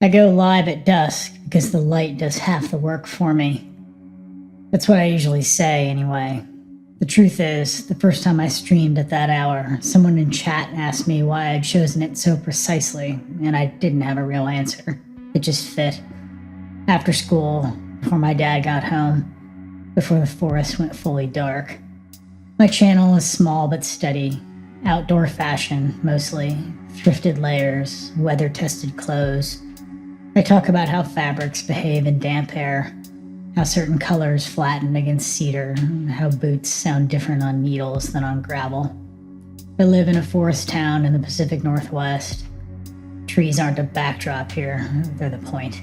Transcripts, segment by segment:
I go live at dusk because the light does half the work for me. That's what I usually say, anyway. The truth is, the first time I streamed at that hour, someone in chat asked me why I'd chosen it so precisely, and I didn't have a real answer. It just fit. After school, before my dad got home, before the forest went fully dark. My channel is small but steady. Outdoor fashion, mostly. Thrifted layers, weather-tested clothes. I talk about how fabrics behave in damp air, how certain colors flatten against cedar, how boots sound different on needles than on gravel. I live in a forest town in the Pacific Northwest. Trees aren't a backdrop here, they're the point.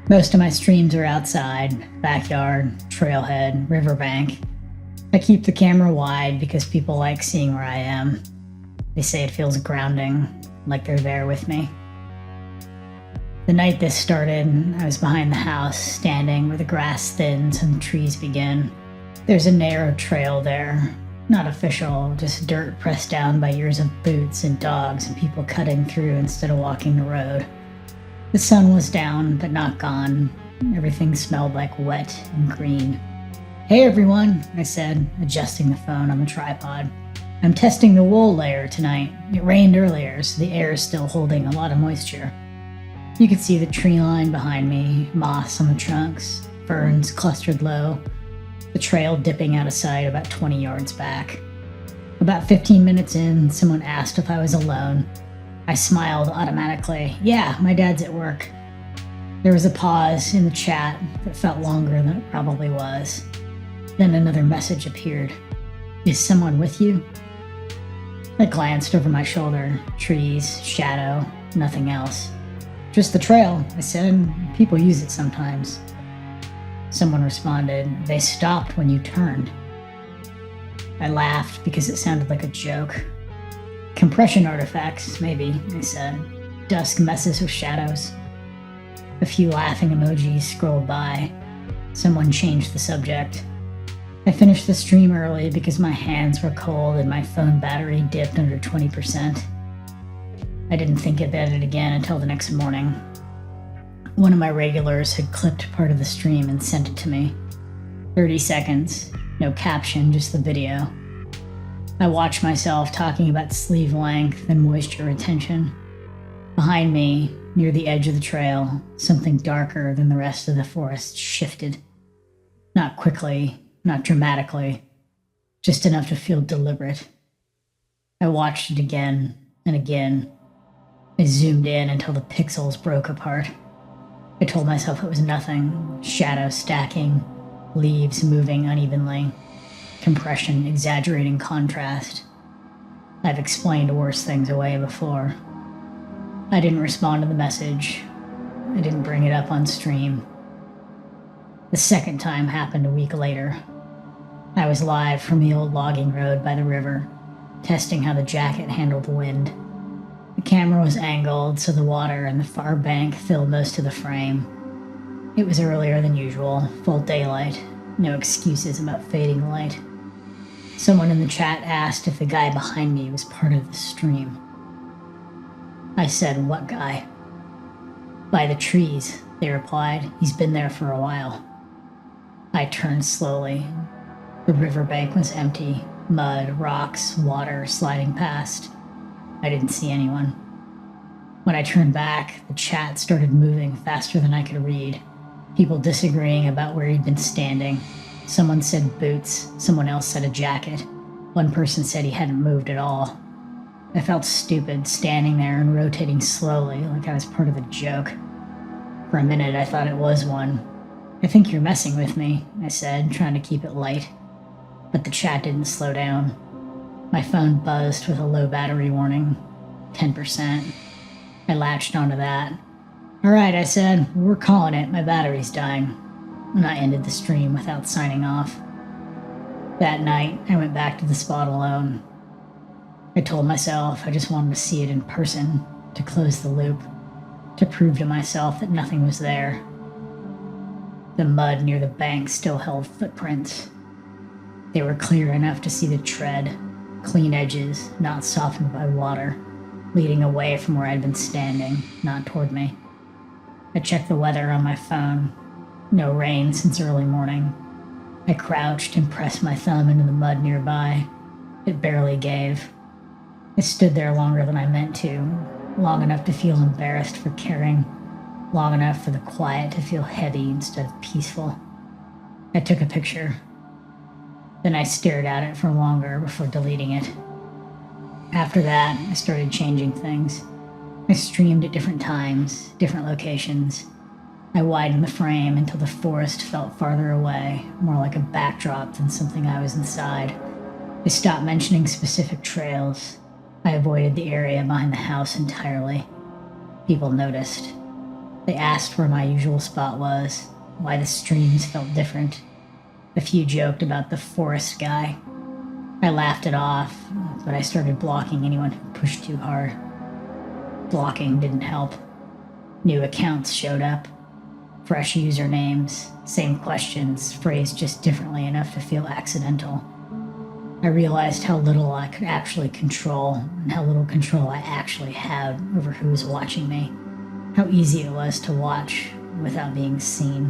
Most of my streams are outside, backyard, trailhead, riverbank. I keep the camera wide because people like seeing where I am. They say it feels grounding, like they're there with me. The night this started, I was behind the house, standing where the grass thins and the trees begin. There's a narrow trail there, not official, just dirt pressed down by years of boots and dogs and people cutting through instead of walking the road. The sun was down, but not gone. Everything smelled like wet and green. "Hey everyone," I said, adjusting the phone on the tripod. "I'm testing the wool layer tonight. It rained earlier, so the air is still holding a lot of moisture." You could see the tree line behind me, moss on the trunks, ferns clustered low, the trail dipping out of sight about 20 yards back. About 15 minutes in, someone asked if I was alone. I smiled automatically. "Yeah, my dad's at work." There was a pause in the chat that felt longer than it probably was. Then another message appeared. "Is someone with you?" I glanced over my shoulder. Trees, shadow, nothing else. "Just the trail," I said. "People use it sometimes." Someone responded, "They stopped when you turned." I laughed because it sounded like a joke. "Compression artifacts, maybe," I said. "Dusk messes with shadows." A few laughing emojis scrolled by. Someone changed the subject. I finished the stream early because my hands were cold and my phone battery dipped under 20%. I didn't think about it again until the next morning. One of my regulars had clipped part of the stream and sent it to me. 30 seconds, no caption, just the video. I watched myself talking about sleeve length and moisture retention. Behind me, near the edge of the trail, something darker than the rest of the forest shifted. Not quickly, not dramatically, just enough to feel deliberate. I watched it again and again. I zoomed in until the pixels broke apart. I told myself it was nothing, shadows stacking, leaves moving unevenly, compression exaggerating contrast. I've explained worse things away before. I didn't respond to the message. I didn't bring it up on stream. The second time happened a week later. I was live from the old logging road by the river, testing how the jacket handled wind. The camera was angled so the water and the far bank filled most of the frame. It was earlier than usual, full daylight, no excuses about fading light. Someone in the chat asked if the guy behind me was part of the stream. I said, "What guy?" "By the trees," they replied. "He's been there for a while." I turned slowly. The riverbank was empty, mud, rocks, water sliding past. I didn't see anyone. When I turned back, the chat started moving faster than I could read. People disagreeing about where he'd been standing. Someone said boots, someone else said a jacket. One person said he hadn't moved at all. I felt stupid standing there and rotating slowly like I was part of a joke. For a minute, I thought it was one. "I think you're messing with me," I said, trying to keep it light. But the chat didn't slow down. My phone buzzed with a low battery warning. 10%. I latched onto that. "All right," I said. "We're calling it. My battery's dying." And I ended the stream without signing off. That night, I went back to the spot alone. I told myself I just wanted to see it in person, to close the loop, to prove to myself that nothing was there. The mud near the bank still held footprints. They were clear enough to see the tread, clean edges, not softened by water, leading away from where I'd been standing, not toward me. I checked the weather on my phone. No rain since early morning. I crouched and pressed my thumb into the mud nearby. It barely gave. I stood there longer than I meant to, long enough to feel embarrassed for caring, long enough for the quiet to feel heavy instead of peaceful. I took a picture. Then I stared at it for longer before deleting it. After that, I started changing things. I streamed at different times, different locations. I widened the frame until the forest felt farther away, more like a backdrop than something I was inside. I stopped mentioning specific trails. I avoided the area behind the house entirely. People noticed. They asked where my usual spot was, why the streams felt different. A few joked about the forest guy. I laughed it off, but I started blocking anyone who pushed too hard. Blocking didn't help. New accounts showed up. Fresh usernames, same questions, phrased just differently enough to feel accidental. I realized how little I could actually control and how little control I actually had over who was watching me. How easy it was to watch without being seen.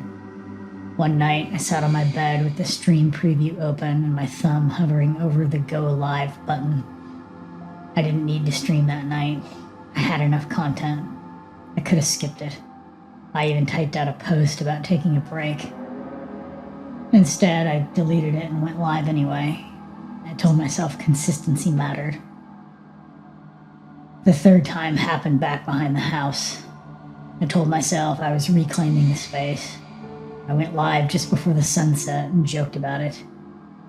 One night, I sat on my bed with the stream preview open and my thumb hovering over the Go Live button. I didn't need to stream that night. I had enough content. I could have skipped it. I even typed out a post about taking a break. Instead, I deleted it and went live anyway. I told myself consistency mattered. The third time happened back behind the house. I told myself I was reclaiming the space. I went live just before the sunset and joked about it.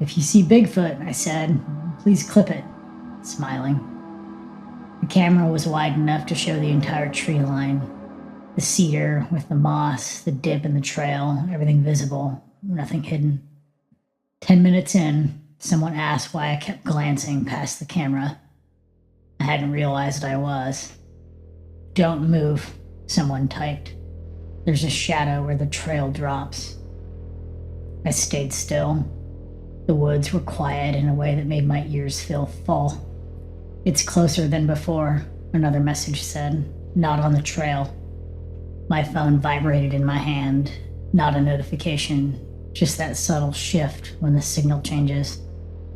If you see Bigfoot, I said, please clip it, smiling. The camera was wide enough to show the entire tree line. The cedar with the moss, the dip in the trail, everything visible, nothing hidden. 10 minutes in, someone asked why I kept glancing past the camera. I hadn't realized I was. Don't move, someone typed. There's a shadow where the trail drops. I stayed still. The woods were quiet in a way that made my ears feel full. It's closer than before, another message said. Not on the trail. My phone vibrated in my hand. Not a notification, just that subtle shift when the signal changes.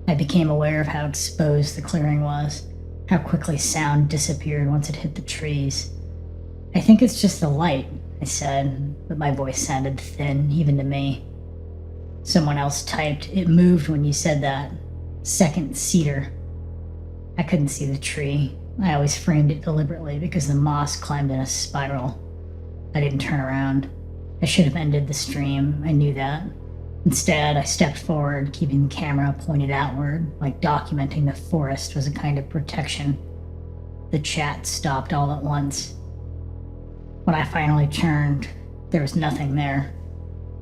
I became aware of how exposed the clearing was, how quickly sound disappeared once it hit the trees. I think it's just the light, I said, but my voice sounded thin, even to me. Someone else typed, it moved when you said that. Second cedar. I couldn't see the tree. I always framed it deliberately because the moss climbed in a spiral. I didn't turn around. I should have ended the stream, I knew that. Instead, I stepped forward, keeping the camera pointed outward, like documenting the forest was a kind of protection. The chat stopped all at once. When I finally turned, there was nothing there.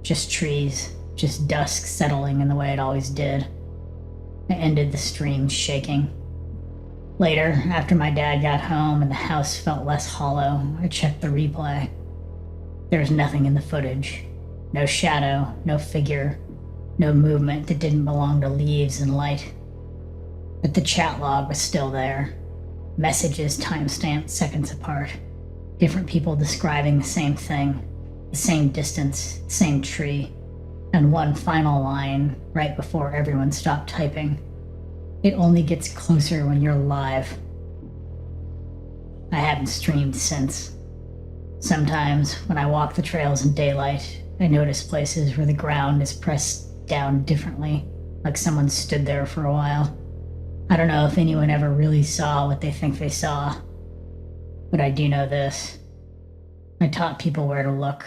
Just trees, just dusk settling in the way it always did. I ended the stream shaking. Later, after my dad got home and the house felt less hollow, I checked the replay. There was nothing in the footage. No shadow, no figure, no movement that didn't belong to leaves and light. But the chat log was still there. Messages timestamped seconds apart. Different people describing the same thing, the same distance, same tree, and one final line right before everyone stopped typing. It only gets closer when you're live. I haven't streamed since. Sometimes, when I walk the trails in daylight, I notice places where the ground is pressed down differently, like someone stood there for a while. I don't know if anyone ever really saw what they think they saw, but I do know this. I taught people where to look.